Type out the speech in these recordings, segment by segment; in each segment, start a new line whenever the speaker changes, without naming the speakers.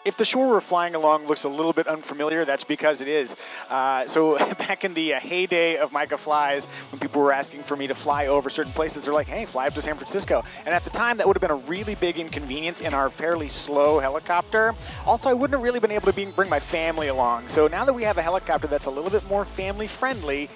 If the shore we're flying along looks a little bit unfamiliar, that's because it is. So back in the heyday of Micah Flies, when people were asking for me to fly over certain places, they're like, hey, fly up to San Francisco. And at the time, that would have been a really big inconvenience in our fairly slow helicopter. Also, I wouldn't have really been able to bring my family along. So now that we have a helicopter that's a little bit more family friendly,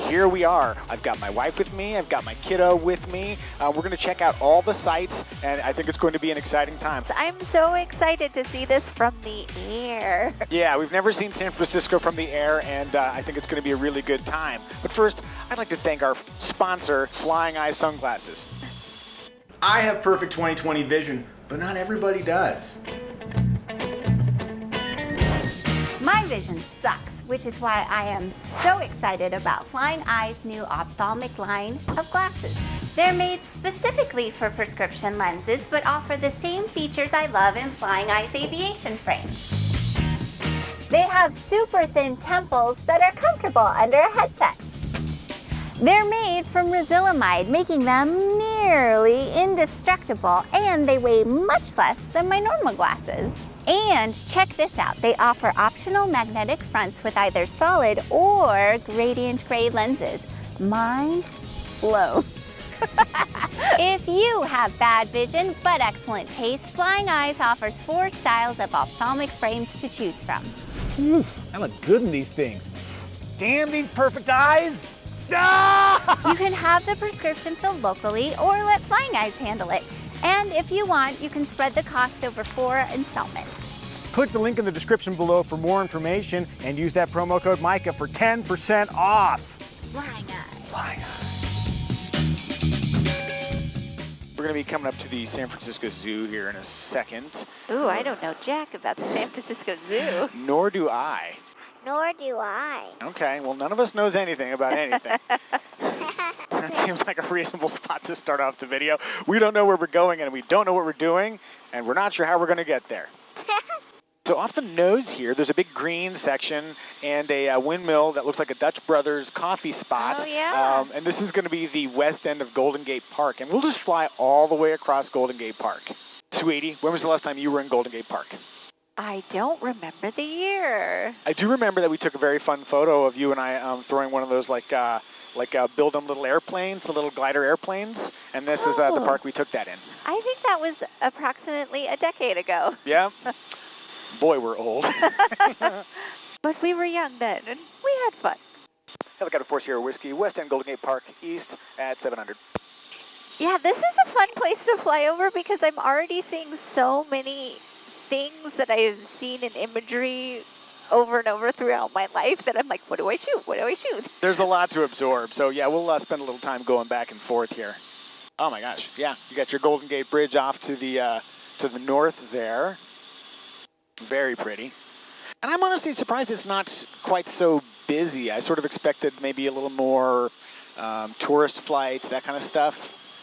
here we are. I've got my wife with me. I've got my kiddo with me. We're going to check out all the sites, and I think it's going to be an exciting time.
I'm so excited to see this from the air.
Yeah, we've never seen San Francisco from the air, and I think it's going to be a really good time. But first, I'd like to thank our sponsor, Flying Eye Sunglasses.
I have perfect 20/20 vision, but not everybody does.
My vision sucks, which is why I am so excited about Flying Eye's new ophthalmic line of glasses. They're made specifically for prescription lenses, but offer the same features I love in Flying Eye's aviation frames. They have super thin temples that are comfortable under a headset. They're made from resilamide, making them nearly indestructible, and they weigh much less than my normal glasses. And check this out, they offer optional magnetic fronts with either solid or gradient gray lenses. Mind blown. If you have bad vision but excellent taste, Flying Eyes offers 4 styles of ophthalmic frames to choose from.
Ooh, I look good in these things. Damn these perfect eyes!
You can have the prescription filled locally or let Flying Eyes handle it. And if you want, you can spread the cost over 4 installments.
Click the link in the description below for more information and use that promo code Micah for 10% off.
Flying Eyes.
Flying Eyes.
We're going to be coming up to the San Francisco Zoo here in a second.
Ooh, I don't know jack about the San Francisco Zoo.
Nor do I.
Nor do I.
Okay, well, none of us knows anything about anything. That seems like a reasonable spot to start off the video. We don't know where we're going, and we don't know what we're doing, and we're not sure how we're going to get there. So off the nose here, there's a big green section and a windmill that looks like a Dutch Brothers coffee spot.
Oh, yeah.
And this is going to be the west end of Golden Gate Park, and we'll just fly all the way across Golden Gate Park. Sweetie, when was the last time you were in Golden Gate Park?
I don't remember the year.
I do remember that we took a very fun photo of you and I throwing one of those build 'em little airplanes, the little glider airplanes, and this is the park we took that in.
I think that was approximately a decade ago.
Yeah. Boy, we're old.
But we were young then, and we had fun.
Helicopter 4 Sierra Whiskey, West End Golden Gate Park, east at 700.
Yeah, this is a fun place to fly over because I'm already seeing so many things that I've seen in imagery over and over throughout my life that I'm like, what do I shoot? What do I shoot?
There's a lot to absorb, so yeah, we'll spend a little time going back and forth here. Oh my gosh, yeah, you got your Golden Gate Bridge off to the north there. Very pretty. And I'm honestly surprised it's not quite so busy. I sort of expected maybe a little more tourist flights, that kind of stuff.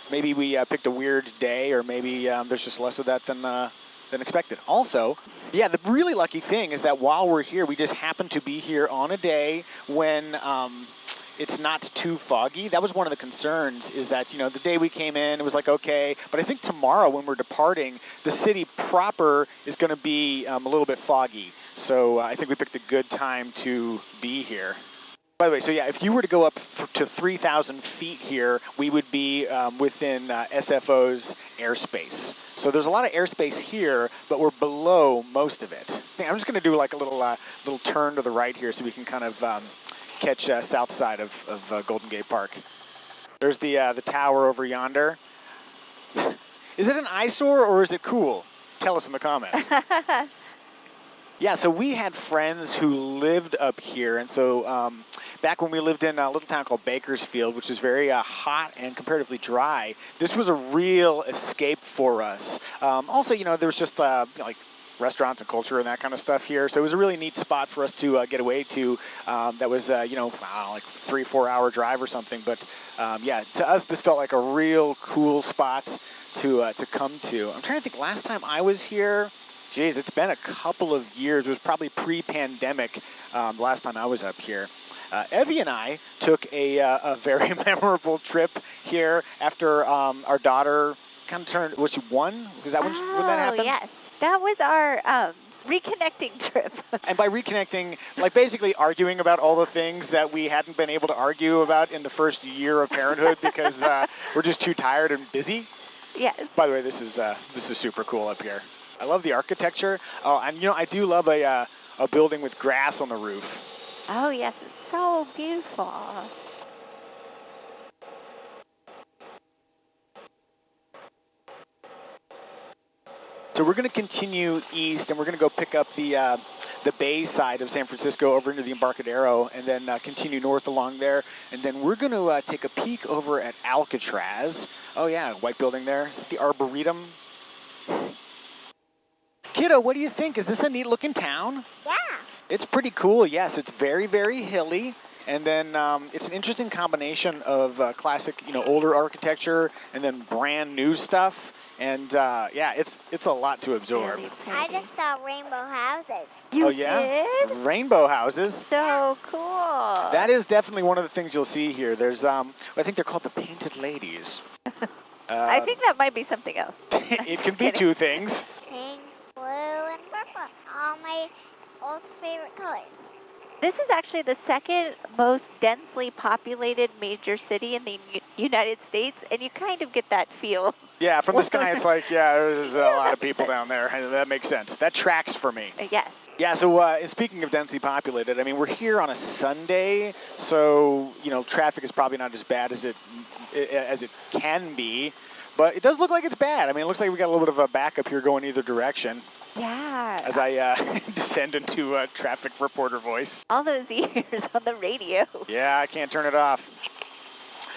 Maybe we picked a weird day, or maybe there's just less of that than expected. Also, yeah, the really lucky thing is that while we're here, we just happen to be here on a day when it's not too foggy. That was one of the concerns, is that, the day we came in, it was like, okay, but I think tomorrow when we're departing, the city proper is going to be a little bit foggy. So I think we picked a good time to be here. By the way, so yeah, if you were to go up to 3,000 feet here, we would be within SFO's airspace. So there's a lot of airspace here, but we're below most of it. I'm just going to do like a little turn to the right here so we can kind of catch south side of Golden Gate Park. There's the tower over yonder. Is it an eyesore or is it cool? Tell us in the comments. Yeah, so we had friends who lived up here, and so back when we lived in a little town called Bakersfield, which is very hot and comparatively dry, this was a real escape for us. Also, there was just like restaurants and culture and that kind of stuff here, so it was a really neat spot for us to get away to. That was, like 3-4 hour drive or something, but yeah, to us this felt like a real cool spot to come to. I'm trying to think, last time I was here, geez, it's been a couple of years. It was probably pre-pandemic last time I was up here. Evie and I took a very memorable trip here after our daughter kind of turned, was she 1? Was that when that happened?
Oh, yes. That was our reconnecting trip.
And by reconnecting, like basically arguing about all the things that we hadn't been able to argue about in the first year of parenthood because we're just too tired and busy.
Yes.
By the way, this is super cool up here. I love the architecture. Oh, and I do love a building with grass on the roof.
Oh, yes, it's so beautiful.
So we're going to continue east, and we're going to go pick up the bay side of San Francisco over into the Embarcadero, and then continue north along there. And then we're going to take a peek over at Alcatraz. Oh yeah, white building there. Is that the Arboretum? Kiddo, what do you think? Is this a neat looking town?
Yeah.
It's pretty cool. Yes, it's very, very hilly. And then it's an interesting combination of classic, older architecture and then brand new stuff. And yeah, it's a lot to absorb.
Really
I
pretty.
just saw rainbow houses.
You
Oh yeah,
did?
rainbow houses.
So cool.
That is definitely one of the things you'll see here. There's I think they're called the Painted Ladies.
I think that might be something else.
It can be
kidding.
two things.
Pink, blue, and purple. All my old favorite colors.
This is actually the second most densely populated major city in the United States, and you kind of get that feel.
Yeah, from the sky, it's like, yeah, there's a lot of people down there. That makes sense. That tracks for me.
Yes.
Yeah, so speaking of densely populated, I mean, we're here on a Sunday, so, traffic is probably not as bad as it can be, but it does look like it's bad. I mean, it looks like we got a little bit of a backup here going either direction
Yeah.
as I descend into traffic reporter voice.
All those years on the radio.
Yeah, I can't turn it off.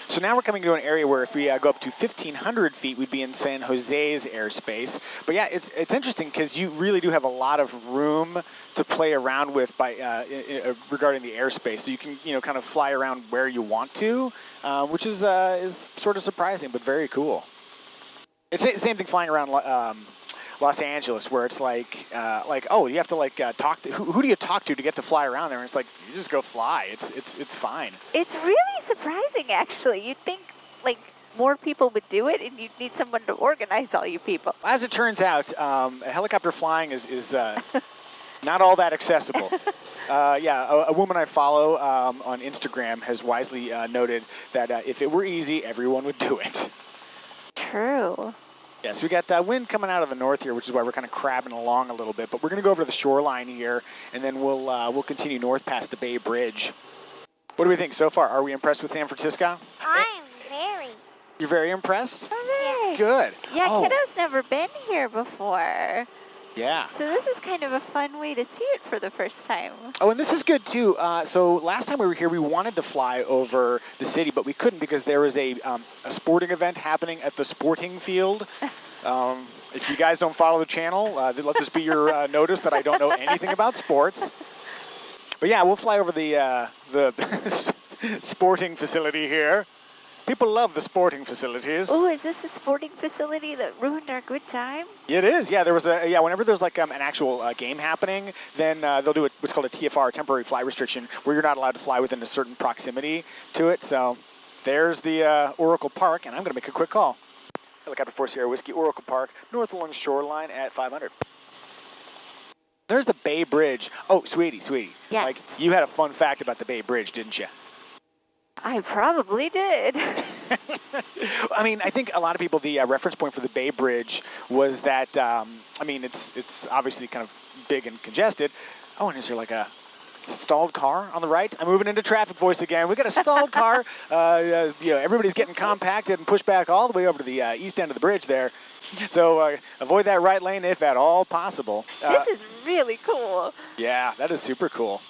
So now we're coming to an area where if we go up to 1,500 feet, we'd be in San Jose's airspace. But yeah, it's interesting because you really do have a lot of room to play around with by regarding the airspace. So you can kind of fly around where you want to, which is sort of surprising but very cool. It's the same thing flying around Los Angeles, where it's like oh, you have to talk to who do you talk to get to fly around there? And it's like you just go fly. It's fine.
It's really surprising, actually. You'd think more people would do it, and you'd need someone to organize all you people.
As it turns out, helicopter flying is not all that accessible. Yeah, a woman I follow on Instagram has wisely noted that if it were easy, everyone would do it.
True.
Yes, we got wind coming out of the north here, which is why we're kind of crabbing along a little bit. But we're going to go over to the shoreline here, and then we'll continue north past the Bay Bridge. What do we think so far? Are we impressed with San Francisco?
I'm very.
You're very impressed?
Okay.
Good.
Yeah,
Oh,
Kiddo's never been here before.
yeah.
So this is kind of a fun way to see it for the first time.
Oh, and this is good too. So last time we were here, we wanted to fly over the city, but we couldn't because there was a sporting event happening at the sporting field. If you guys don't follow the channel, let this be your notice that I don't know anything about sports. But yeah, we'll fly over the sporting facility here. People love the sporting facilities.
Oh, is this the sporting facility that ruined our good time?
It is, yeah. There was whenever there's an actual game happening, then they'll do what's called a TFR, temporary flight restriction, where you're not allowed to fly within a certain proximity to it. So there's the Oracle Park, and I'm going to make a quick call. Helicopter 4 Sierra Whiskey, Oracle Park, north along shoreline at 500. There's the Bay Bridge. Oh, sweetie.
Yes.
You had a fun fact about the Bay Bridge, didn't you?
I probably did.
I mean, I think a lot of people, the reference point for the Bay Bridge was that, it's obviously kind of big and congested. Oh, and is there a stalled car on the right? I'm moving into traffic voice again. We got a stalled car. Everybody's getting compacted and pushed back all the way over to the east end of the bridge there. So avoid that right lane if at all possible.
This is really cool.
Yeah, that is super cool.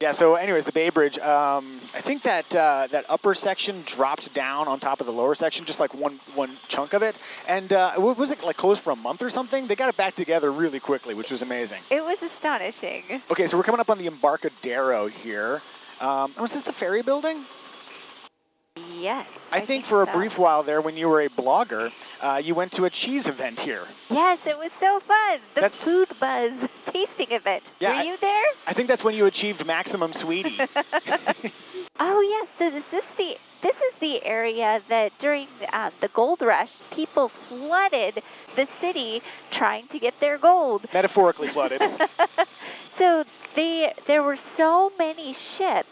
Yeah, so anyways, the Bay Bridge, I think that that upper section dropped down on top of the lower section, just one chunk of it. And was it closed for a month or something? They got it back together really quickly, which was amazing.
It was astonishing.
Okay, so we're coming up on the Embarcadero here. Was this the ferry building?
Yes.
I think for a
so.
brief while there, when you were a blogger, you went to a cheese event here.
Yes, it was so fun. The Food Buzz tasting event.
Yeah,
Were you there?
I think that's when you achieved maximum sweetie.
Oh, yes. So is this this is the area that during the gold rush, people flooded the city trying to get their gold.
Metaphorically flooded.
So there were so many ships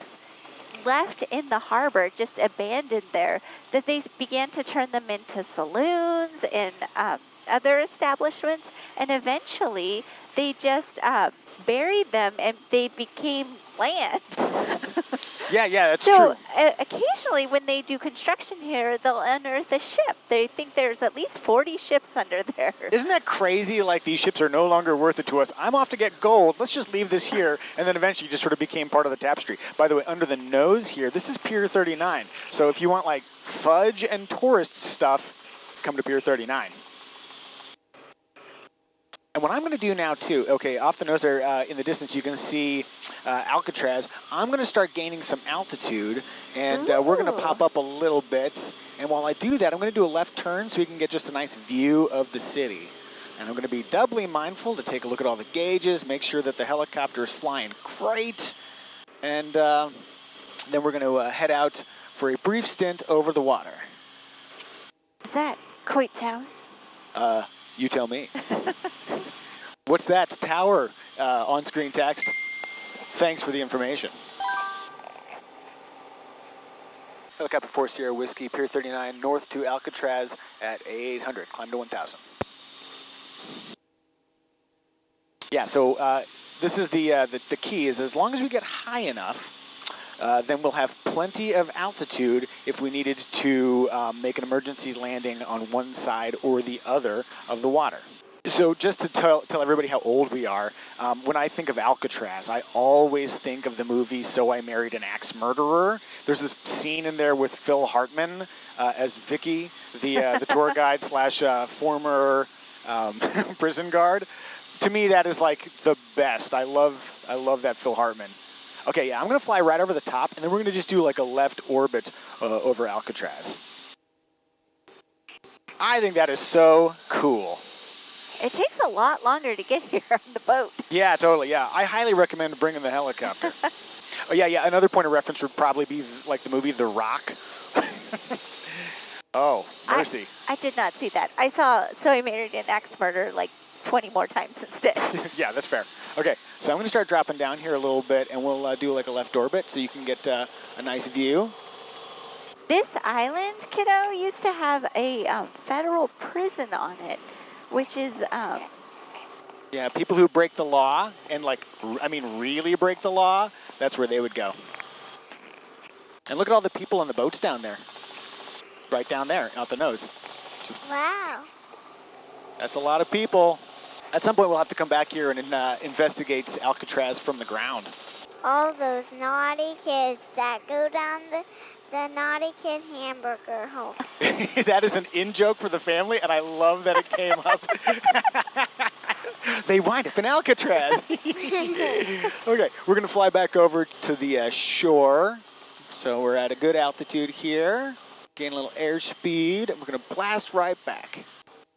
left in the harbor, just abandoned there, that they began to turn them into saloons and other establishments, and eventually they just buried them and they became land.
Yeah, that's
so,
true.
Occasionally when they do construction here, they'll unearth a ship. They think there's at least 40 ships under there.
Isn't that crazy? Like, these ships are no longer worth it to us. I'm off to get gold. Let's just leave this here. And then eventually just sort of became part of the tapestry. By the way, under the nose here, this is Pier 39. So if you want, like, fudge and tourist stuff, come to Pier 39. And what I'm going to do now, too, okay, off the nose there in the distance, you can see Alcatraz. I'm going to start gaining some altitude, and we're going to pop up a little bit. And while I do that, I'm going to do a left turn so we can get just a nice view of the city. And I'm going to be doubly mindful to take a look at all the gauges, make sure that the helicopter is flying great. And then we're going to head out for a brief stint over the water.
Is that Coit Town?
You tell me. What's that? Tower on-screen text. Thanks for the information. Helicopter 4 Sierra Whiskey, Pier 39, north to Alcatraz at 800. Climb to 1,000. Yeah, so this is the key is as long as we get high enough, then we'll have plenty of altitude if we needed to make an emergency landing on one side or the other of the water. So just to tell everybody how old we are, when I think of Alcatraz, I always think of the movie So I Married an Axe Murderer. There's this scene in there with Phil Hartman as Vicky, the tour guide slash former prison guard. To me, that is like the best. I love that Phil Hartman. Okay, yeah, I'm going to fly right over the top, and then we're going to just do like a left orbit over Alcatraz. I think that is so cool.
It takes a lot longer to get here on the boat.
Yeah, totally, yeah. I highly recommend bringing the helicopter. Oh, yeah, another point of reference would probably be like the movie The Rock. Oh, mercy.
I did not see that. I saw So I Married an Axe Murderer like 20 more times instead.
Yeah, that's fair. Okay, so I'm going to start dropping down here a little bit, and we'll do like a left orbit so you can get a nice view.
This island, kiddo, used to have a federal prison on it, which is...
Yeah, people who break the law, and like, really break the law, that's where they would go. And look at all the people on the boats down there. Right down there, out the nose.
Wow.
That's a lot of people. At some point, we'll have to come back here and investigate Alcatraz from the ground.
All those naughty kids that go down the naughty kid hamburger hole.
That is an in-joke for the family, and I love that it came up. They wind up in Alcatraz. Okay, we're going to fly back over to the shore. So we're at a good altitude here. Gain a little airspeed, and we're going to blast right back.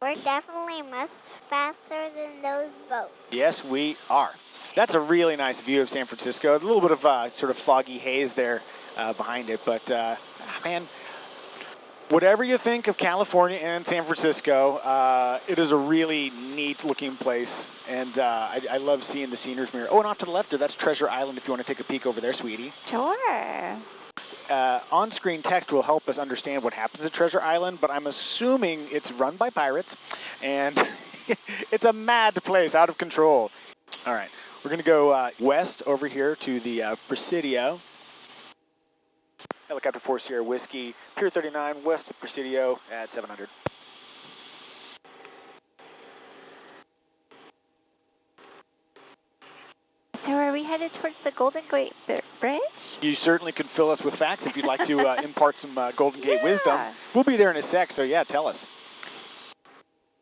We're definitely much faster than those boats.
Yes, we are. That's a really nice view of San Francisco. A little bit of sort of foggy haze there behind it, but man, whatever you think of California and San Francisco, it is a really neat-looking place, and I love seeing the scenery from here. Oh, and off to the left there, that's Treasure Island if you want to take a peek over there, sweetie.
Sure.
On-screen text will help us understand what happens at Treasure Island, but I'm assuming it's run by pirates, and it's a mad place, out of control. All right, we're going to go west over here to the Presidio. Helicopter 4 Sierra Whiskey, Pier 39, west of Presidio at 700.
So are we headed towards the Golden Gate Bridge?
You certainly could fill us with facts if you'd like to impart some Golden Gate wisdom. We'll be there in a sec, so yeah, tell us.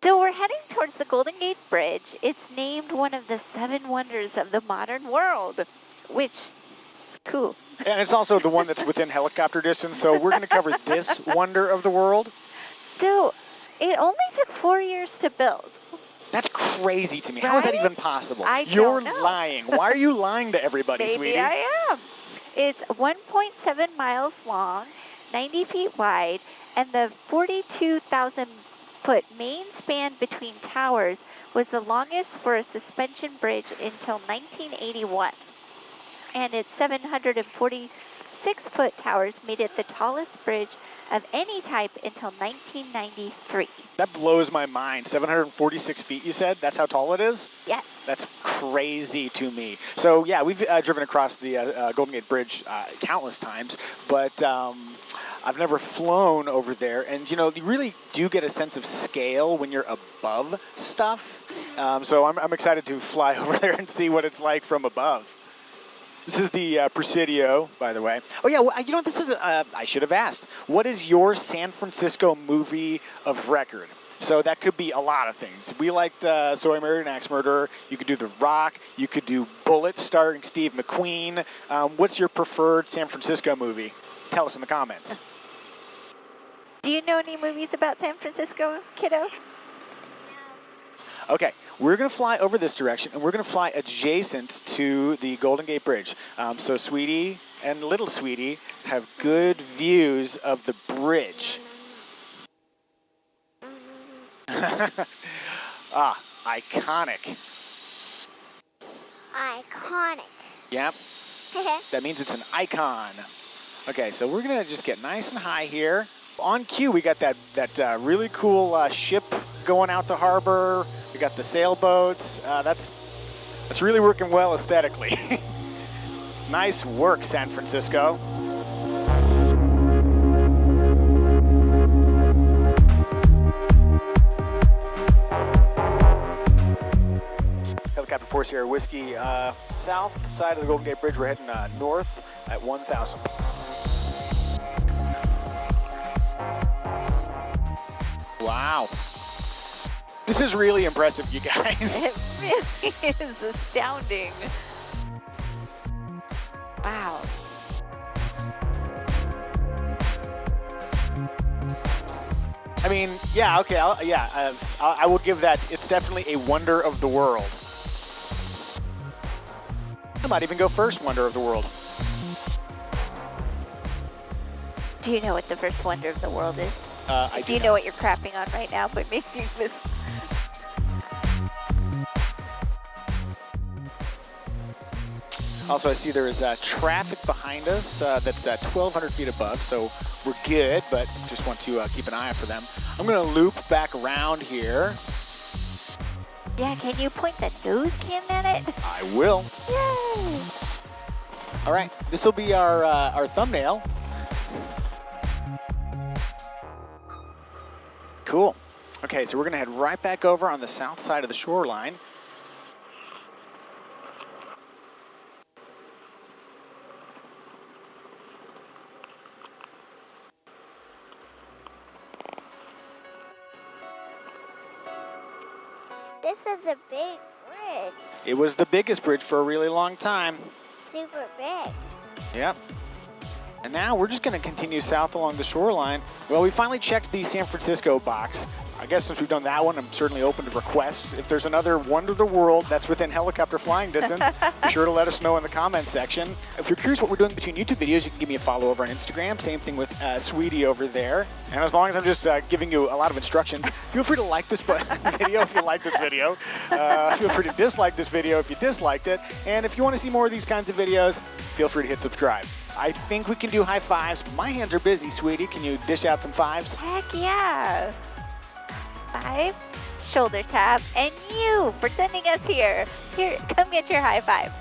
So we're heading towards the Golden Gate Bridge. It's named one of the 7 wonders of the modern world, which, cool.
And it's also the one that's within helicopter distance, so we're going to cover this wonder of the world.
So it only took 4 years to build.
That's crazy to me.
Right?
How is that even possible?
You're
don't know. Lying. Why are you lying to everybody,
Maybe
sweetie?
I am. It's 1.7 miles long, 90 feet wide, and the 42,000-foot main span between towers was the longest for a suspension bridge until 1981. And its 746-foot towers made it the tallest bridge of any type until 1993.
That blows my mind. 746 feet, you said? That's how tall it is?
Yes.
That's crazy to me. So, yeah, we've driven across the Golden Gate Bridge countless times, but I've never flown over there. And, you know, you really do get a sense of scale when you're above stuff. So I'm excited to fly over there and see what it's like from above. This is the Presidio, by the way. Oh, yeah, well, you know, this is, I should have asked, what is your San Francisco movie of record? So that could be a lot of things. We liked So I Married an Axe Murderer. You could do The Rock. You could do Bullet starring Steve McQueen. What's your preferred San Francisco movie? Tell us in the comments.
Do you know any movies about San Francisco, kiddo?
Okay, we're going to fly over this direction, and we're going to fly adjacent to the Golden Gate Bridge. So Sweetie and Little Sweetie have good views of the bridge. Ah, iconic.
Iconic.
Yep, that means it's an icon. Okay, so we're going to just get nice and high here. On cue, we got that really cool ship going out to harbor. We got the sailboats. That's really working well aesthetically. Nice work, San Francisco. Helicopter 4 Sierra Whiskey, south side of the Golden Gate Bridge. We're heading north at 1,000. Wow. This is really impressive, you guys.
It really is astounding. Wow.
I mean, yeah, okay, I will give that. It's definitely a wonder of the world. I might even go first wonder of the world.
Do you know what the first wonder of the world is?
I
do you know what you're crapping on right now by making this?
Also, I see there is traffic behind us that's 1,200 feet above, so we're good, but just want to keep an eye out for them. I'm going to loop back around here.
Yeah, can you point the nose cam at it?
I will.
Yay!
All right, this will be our thumbnail. Cool. Okay, so we're going to head right back over on the south side of the shoreline.
This is a big bridge.
It was the biggest bridge for a really long time.
Super big.
Yep. And now we're just going to continue south along the shoreline. Well, we finally checked the San Francisco box. I guess since we've done that one, I'm certainly open to requests. If there's another wonder of the world that's within helicopter flying distance, be sure to let us know in the comments section. If you're curious what we're doing between YouTube videos, you can give me a follow over on Instagram. Same thing with Sweetie over there. And as long as I'm just giving you a lot of instructions, feel free to like this video if you like this video. Feel free to dislike this video if you disliked it. And if you want to see more of these kinds of videos, feel free to hit subscribe. I think we can do high fives. My hands are busy, Sweetie. Can you dish out some fives?
Heck yeah! 5, shoulder tap, and you for sending us here. Here, come get your high five.